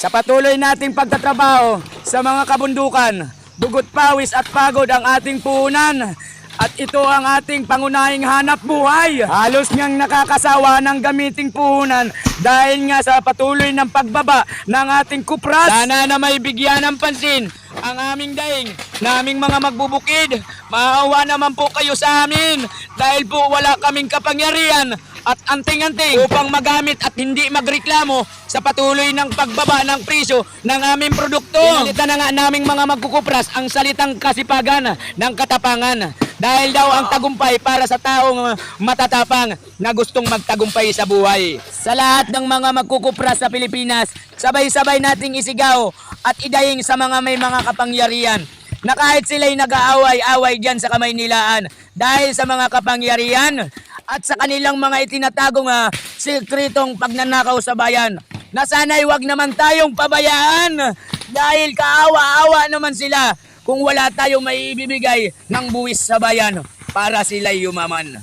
Sa patuloy nating pagtatrabaho sa mga kabundukan, dugot pawis at pagod ang ating puhunan. At ito ang ating pangunahing hanap buhay. Halos niyang nakakasawa ng gamiting puhunan dahil nga sa patuloy ng pagbaba ng ating kupras. Sana na may bigyan ng pansin ang aming daing, naming mga magbubukid. Maawa naman po kayo sa amin dahil po wala kaming kapangyarihan at anting-anting upang magamit at hindi magreklamo sa patuloy ng pagbaba ng presyo ng aming produkto. Pinalitan na nga naming mga magkukupras ang salitang kasipagan ng katapangan dahil daw ang tagumpay para sa taong matatapang na gustong magtagumpay sa buhay. Sa lahat ng mga magkukupras sa Pilipinas, sabay-sabay nating isigaw at idaing sa mga may mga kapangyarihan na kahit sila'y nag-aaway-away dyan sa Kamaynilaan dahil sa mga kapangyarihan at sa kanilang mga itinatagong sikretong pagnanakaw sa bayan, na sana'y wag naman tayong pabayaan dahil kaawa-awa naman sila kung wala tayong maibibigay ng buwis sa bayan para sila'y yumaman.